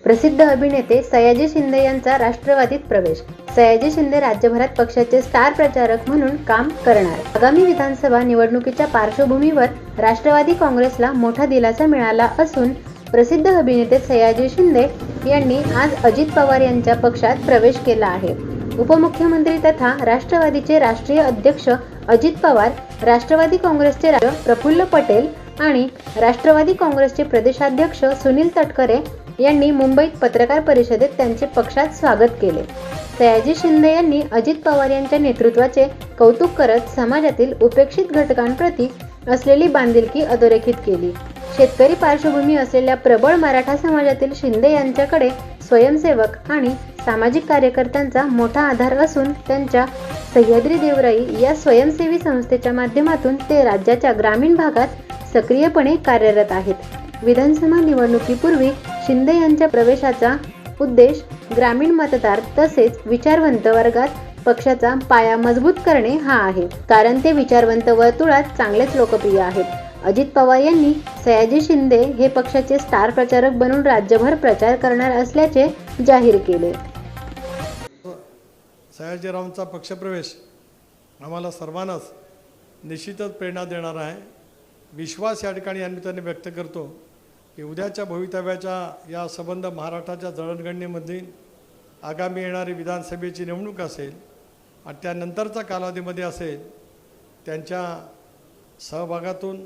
प्रसिद्ध अभिनेते सयाजी शिंदे यांचा राष्ट्रवादीत प्रवेश. सयाजी शिंदे राज्यभरात पक्षाचे स्टार प्रचारक म्हणून काम करणार. आगामी विधानसभा निवडणुकीच्या पार्श्वभूमीवर राष्ट्रवादी काँग्रेसला मोठा दिलासा मिळाला असून प्रसिद्ध अभिनेते सयाजी शिंदे यांनी आज अजित पवार यांच्या पक्षात प्रवेश केला आहे. उपमुख्यमंत्री तथा राष्ट्रवादीचे राष्ट्रीय अध्यक्ष अजित पवार, राष्ट्रवादी काँग्रेसचे प्रफुल्ल पटेल आणि राष्ट्रवादी काँग्रेसचे प्रदेशाध्यक्ष सुनील तटकरे यांनी मुंबईत पत्रकार परिषदेत त्यांचे पक्षात स्वागत केले. सयाजी शिंदे यांनी अजित पवार यांच्या नेतृत्वाचे कौतुक करत समाजातील उपेक्षित घटकांप्रती असलेली बांधिलकी अधोरेखित केली. शेतकरी पार्श्वभूमी असलेल्या प्रबळ मराठा समाजातील शिंदे यांच्याकडे स्वयंसेवक आणि सामाजिक कार्यकर्त्यांचा मोठा आधार असून त्यांच्या सह्याद्री देवराई या स्वयंसेवी संस्थेच्या माध्यमातून ते राज्याच्या ग्रामीण भागात सक्रियपणे कार्यरत आहेत. विधानसभा निवडणुकीपूर्वी शिंदे यांच्या प्रवेशाचा उद्देश ग्रामीण मतदार तसेच विचारवंत वर्गात पक्षाचा पाया मजबूत करणे हा आहे, कारण ते विचारवंत वर्तुळात चांगलेच लोकप्रिय आहेत. अजित पवार यांनी सयाजी शिंदे हे पक्षाचे स्टार प्रचारक बनून राज्यभर प्रचार करणार असल्याचे जाहीर केले. सयाजीरावांचा पक्षप्रवेश आम्हाला सर्वांनाच निश्चितच प्रेरणा देणार आहे. विश्वास या ठिकाणी या निमित्ताने व्यक्त करतो की उद्याच्या भवितव्याच्या या संबंध महाराष्ट्राच्या जडणघडणीमध्ये आगामी येणारी विधानसभेची निवडणूक असेल आणि त्यानंतरचा कालावधीमध्ये असेल, त्यांच्या सहभागातून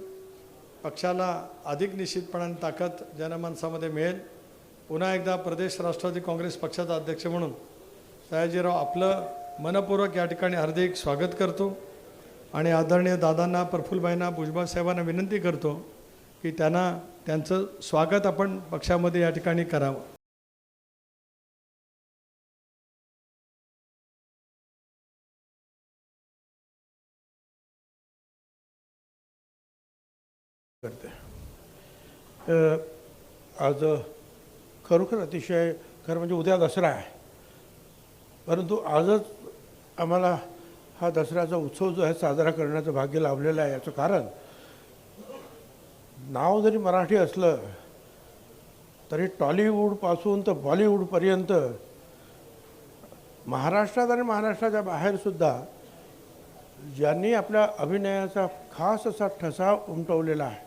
पक्षाला अधिक निश्चितपणाने ताकद जनमानसामध्ये मिळेल. पुन्हा एकदा प्रदेश राष्ट्रवादी काँग्रेस पक्षाचा अध्यक्ष म्हणून सयाजीराव आपलं मनपूर्वक या ठिकाणी हार्दिक स्वागत करतो आणि आदरणीय दादांना, प्रफुल्लभाईंना, भुजबळ साहेबांना विनंती करतो की त्यांचं स्वागत आपण पक्षामध्ये या ठिकाणी करावं. आज खरोखर अतिशय खरं म्हणजे उद्या दसरा आहे, परंतु आजच आम्हाला हा दसऱ्याचा उत्सव जो आहे साजरा करण्याचं भाग्य लाभलेलं आहे. याचं कारण नाव जरी मराठी असलं तरी टॉलिवूडपासून तर बॉलिवूडपर्यंत महाराष्ट्रात आणि महाराष्ट्राच्या बाहेरसुद्धा ज्यांनी आपल्या अभिनयाचा खास असा ठसा उमटवलेला आहे,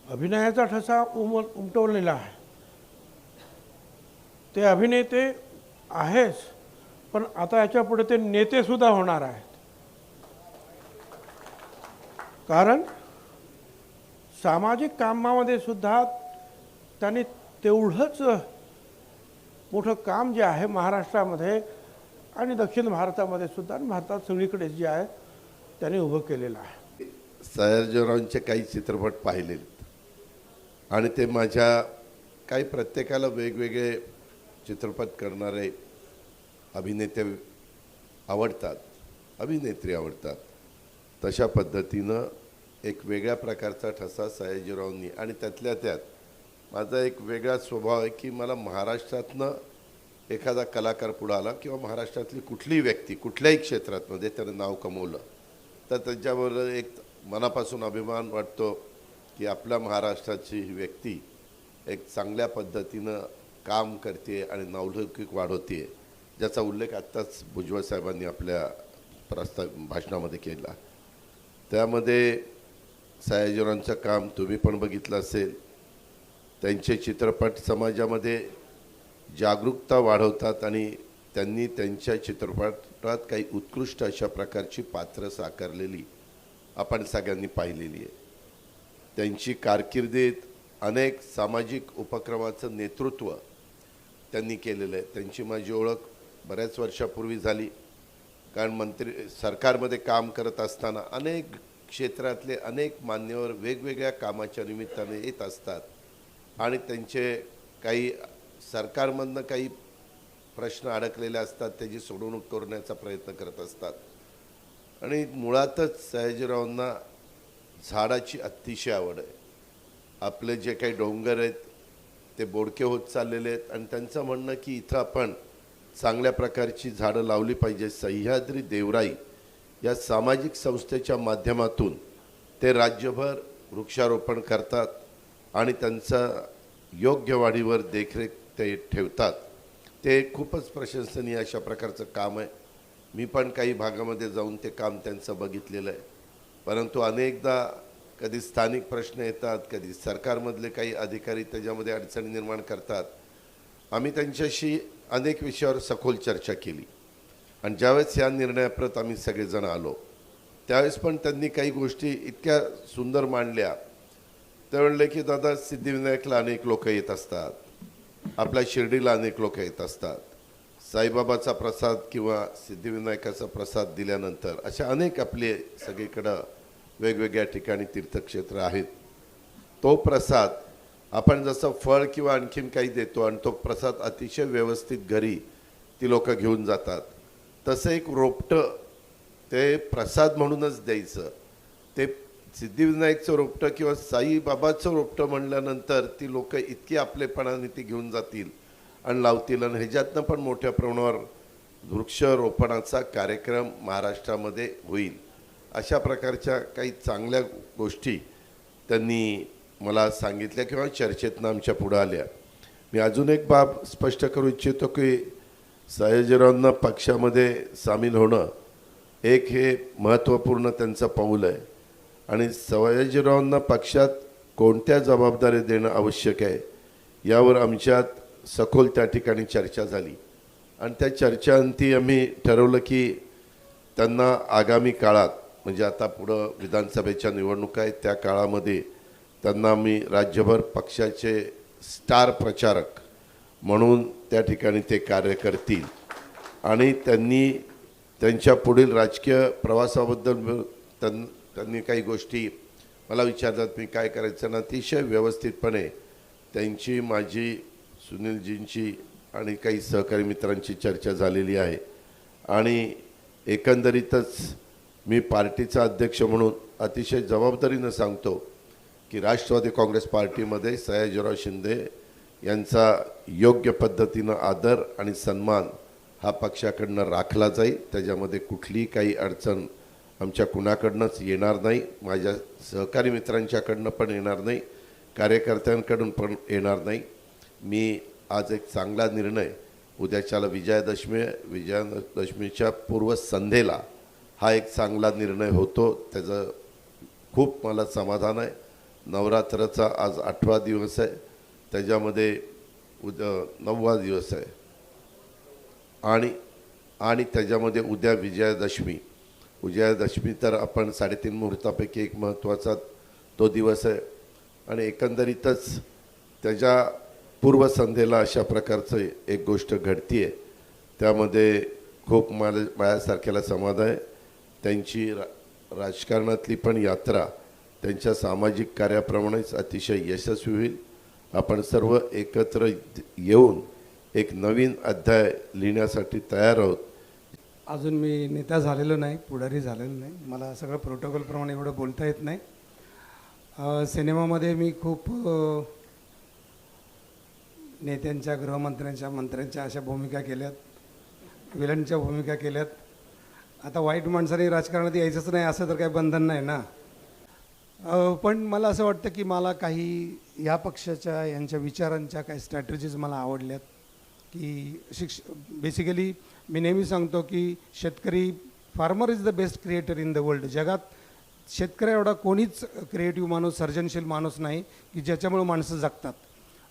अभिनयाचा ठसा उमटवलेला आहे, ते अभिनेते आहेच, पण आता याच्या पुढे ते नेतेसुद्धा होणार आहेत. कारण सामाजिक कामामध्ये सुद्धा त्यांनी तेवढंच मोठं काम जे आहे महाराष्ट्रामध्ये आणि दक्षिण भारतामध्ये सुद्धा आणि भारतात सगळीकडे जे आहे त्यांनी उभं केलेलं आहे. सयाजीरावांचे काही चित्रपट पाहिलेले आणि ते माझ्या काही प्रत्येकाला वेगवेगळे चित्रपट करणारे अभिनेते आवडतात, अभिनेत्री आवडतात. तशा पद्धतीनं एक वेगळ्या प्रकारचा ठसा सयाजीरावांनी आणि त्यातल्या त्यात माझा एक वेगळा स्वभाव आहे की मला महाराष्ट्रातनं एखादा कलाकार पुढं आला किंवा महाराष्ट्रातली कुठलीही व्यक्ती कुठल्याही क्षेत्रातमध्ये त्यानं नाव कमवलं तर त्याच्याबरोबर एक मनापासून अभिमान वाटतो की आपल्या महाराष्ट्राची ही व्यक्ती एक चांगल्या पद्धतीनं काम करते आणि नावलौकिक वाढवते, ज्याचा उल्लेख आत्ताच भुजबळ साहेबांनी आपल्या भाषणामध्ये केला. त्यामध्ये सयाजीरावांचं काम तुम्ही पण बघितलं असेल. त्यांचे चित्रपट समाजामध्ये जागरूकता वाढवतात आणि त्यांनी त्यांच्या चित्रपटात काही उत्कृष्ट अशा प्रकारची पात्रं साकारलेली आपण सगळ्यांनी पाहिलेली आहे. त्यांची कारकिर्दीत अनेक सामाजिक उपक्रमाचं नेतृत्व त्यांनी केलेलं आहे. त्यांची माझी ओळख बऱ्याच वर्षापूर्वी झाली, कारण सरकारमध्ये काम करत असताना अनेक क्षेत्रातले अनेक मान्यवर वेगवेगळ्या कामाच्या निमित्ताने येत असतात आणि त्यांचे काही सरकारमधनं काही प्रश्न अडकलेले असतात, त्याची सोडवणूक करण्याचा प्रयत्न करत असतात. आणि मुळातच सयाजीरावांना झाडाची अतिशय आवड आहे. आपले जे काही डोंगर आहेत ते बोडके होत चाललेले आहेत आणि त्यांचं म्हणणं की इथं आपण चांगल्या प्रकारची झाडं लावली पाहिजे. सह्याद्री देवराई या सामाजिक संस्थेच्या माध्यमातून ते राज्यभर वृक्षारोपण करतात आणि त्यांचा योग्य वाढीवर देखरेख ते ठेवतात ते खूपच प्रशंसनीय अशा प्रकारचं काम आहे. मी पण काही भागामध्ये जाऊन ते काम त्यांचं बघितलेलं आहे. परंतु अनेकदा कधी स्थानिक प्रश्न येतात, कधी सरकारमधले काही अधिकारी त्याच्यामध्ये अडचणी निर्माण करतात. आम्ही त्यांच्याशी अनेक विषयावर सखोल चर्चा केली आणि ज्यावेळेस या निर्णयाप्रत आम्ही सगळेजण आलो त्यावेळेस पण त्यांनी काही गोष्टी इतक्या सुंदर मांडल्या. ते म्हणले की दादा, सिद्धिविनायकला अनेक लोक येत असतात, आपल्या शिर्डीला अनेक लोक येत असतात, साईबाबाचा प्रसाद किंवा सिद्धिविनायकाचा प्रसाद दिल्यानंतर अशा अनेक आपले सगळीकडं वेगवेगळ्या ठिकाणी तीर्थक्षेत्र आहेत. तो प्रसाद आपण जसं फळ किंवा आणखीन काही देतो आणि तो प्रसाद अतिशय व्यवस्थित घरी ती लोक घेऊन जातात, तसं एक रोपटं ते प्रसाद म्हणूनच द्यायचं. ते सिद्धिविनायकचं रोपटं किंवा साईबाबाचं रोपटं म्हणल्यानंतर ती लोक इतकी आपलेपणाने ती घेऊन जातील आणि लावतील आणि ह्याच्यातनं पण मोठ्या प्रमाणावर वृक्षारोपणाचा कार्यक्रम महाराष्ट्रामध्ये होईल. अशा प्रकारच्या काही चांगल्या गोष्टी त्यांनी मला सांगितल्या किंवा चर्चेतनं आमच्या पुढं आल्या. मी अजून एक बाब स्पष्ट करू इच्छितो की सयाजीरावांना पक्षामध्ये सामील होणं एक हे महत्त्वपूर्ण त्यांचं पाऊल आहे आणि सयाजीरावांना पक्षात कोणत्या जबाबदारी देणं आवश्यक आहे यावर आमच्यात सखोल त्या ठिकाणी चर्चा झाली आणि त्या चर्चांती आम्ही ठरवलं की त्यांना आगामी काळात म्हणजे आता पुढं विधानसभेच्या निवडणुका आहेत त्या काळामध्ये त्यांना आम्ही राज्यभर पक्षाचे स्टार प्रचारक म्हणून त्या ठिकाणी ते कार्य करतील आणि त्यांनी त्यांच्या पुढील राजकीय प्रवासाबद्दल त्यांनी काही गोष्टी मला विचारतात मी काय करायचं ना. अतिशय व्यवस्थितपणे त्यांची माझी सुनीलजींची आणि काही सहकारी मित्रांची चर्चा झालेली आहे आणि एकंदरीतच मी पार्टीचा अध्यक्ष म्हणून अतिशय जबाबदारीनं सांगतो की राष्ट्रवादी काँग्रेस पार्टीमध्ये सयाजीराव शिंदे यांचा योग्य पद्धतीनं आदर आणि सन्मान हा पक्षाकडनं राखला जाईल. त्याच्यामध्ये कुठलीही काही अडचण आमच्या कुणाकडनंच येणार नाही, माझ्या सहकारी मित्रांच्याकडनं पण येणार नाही, कार्यकर्त्यांकडून पण येणार नाही. मी आज एक चांगला निर्णय उद्याच्याला विजयादशमी आहे, विजयादशमीच्या पूर्वसंध्येला हा एक चांगला निर्णय होतो, त्याचं खूप मला समाधान आहे. नवरात्राचा आज 8वा दिवस आहे, त्याच्यामध्ये उद्या 9वा दिवस आहे आणि त्याच्यामध्ये उद्या विजयादशमी तर आपण 3.5 मुहूर्तापैकी एक महत्त्वाचा तो दिवस आहे आणि एकंदरीतच त्याच्या पूर्वसंध्येला अशा प्रकारचं एक गोष्ट घडती आहे. त्यामध्ये खूप माझ्यासारख्याला समाधान आहे. त्यांची राजकारणातली पण यात्रा त्यांच्या सामाजिक कार्याप्रमाणेच अतिशय यशस्वी होईल. आपण सर्व एकत्र येऊन एक नवीन अध्याय लिहिण्यासाठी तयार आहोत. अजून मी नेता झालेलो नाही, पुढारी झालेलो नाही, मला सगळं प्रोटोकॉलप्रमाणे एवढं बोलता येत नाही. सिनेमामध्ये मी खूप नेत्यांच्या, गृहमंत्र्यांच्या, मंत्र्यांच्या अशा भूमिका केल्यात, विलनच्या भूमिका केल्यात. आता वाईट माणसाने राजकारणात यायचंच नाही असं तर काही बंधन नाही ना. पण मला असं वाटतं की मला काही या पक्षाच्या यांच्या विचारांच्या काही स्ट्रॅटेजीज मला आवडल्यात की बेसिकली मी नेहमी सांगतो की शेतकरी, farmer is the best creator in the world. जगात शेतकऱ्या एवढा कोणीच क्रिएटिव्ह माणूस, सर्जनशील माणूस नाही की ज्याच्यामुळे माणसं जगतात.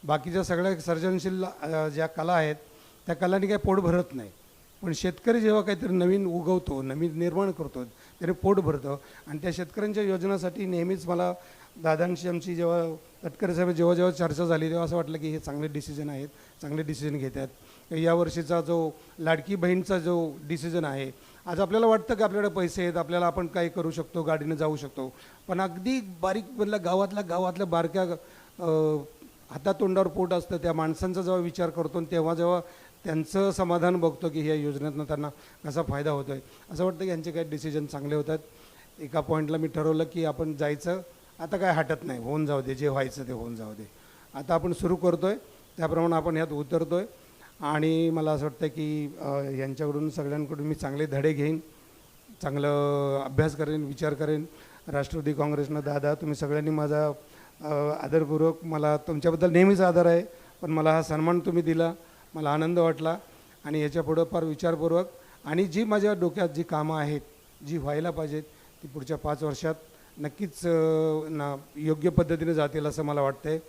बाकीच्या सगळ्या सर्जनशील ज्या कला आहेत त्या कलांनी काही पोट भरत नाही, पण शेतकरी जेव्हा काहीतरी नवीन उगवतो, नवीन निर्माण करतो, त्याने पोट भरतं. आणि त्या शेतकऱ्यांच्या योजनासाठी नेहमीच मला दादांशी आमची जेव्हा तटकरे साहेब जेव्हा चर्चा झाली तेव्हा असं वाटलं की हे चांगले डिसिजन आहेत, चांगले डिसिजन घेत आहेत. यावर्षीचा जो लाडकी बहीणचा जो डिसिजन आहे, आज आपल्याला वाटतं की आपल्याकडे पैसे आहेत, आपल्याला आपण काही करू शकतो, गाडीनं जाऊ शकतो, पण अगदी बारीक गावातल्या बारक्या हातातोंडावर पोट असतं त्या माणसांचा जेव्हा विचार करतो तेव्हा त्यांचं समाधान बघतो की ह्या योजनेतनं त्यांना कसा फायदा होतो आहे, असं वाटतं की यांचे काही डिसिजन चांगले होतात. एका पॉईंटला मी ठरवलं की आपण जायचं, आता काय हटत नाही, होऊन जाऊ दे, जे व्हायचं ते होऊन जाऊ दे. आता आपण सुरू करतो आहे, त्याप्रमाणे आपण ह्यात उतरतो आहे. आणि मला असं वाटतं की यांच्याकडून सगळ्यांकडून मी चांगले धडे घेईन, चांगलं अभ्यास करेन, विचार करेन. राष्ट्रवादी काँग्रेसनं दादा तुम्ही सगळ्यांनी माझा आदरपूर्वक मला तुमच्याबद्दल नेहमीच आदर आहे, पण मला हा सन्मान तुम्ही दिला, मला आनंद वाटला. आणि याच्यापुढं फार विचारपूर्वक आणि जी माझ्या डोक्यात जी कामं आहेत, जी व्हायला पाहिजेत, ती पुढच्या 5 वर्षात नक्कीच योग्य पद्धतीने जातील असं मला वाटतं आहे.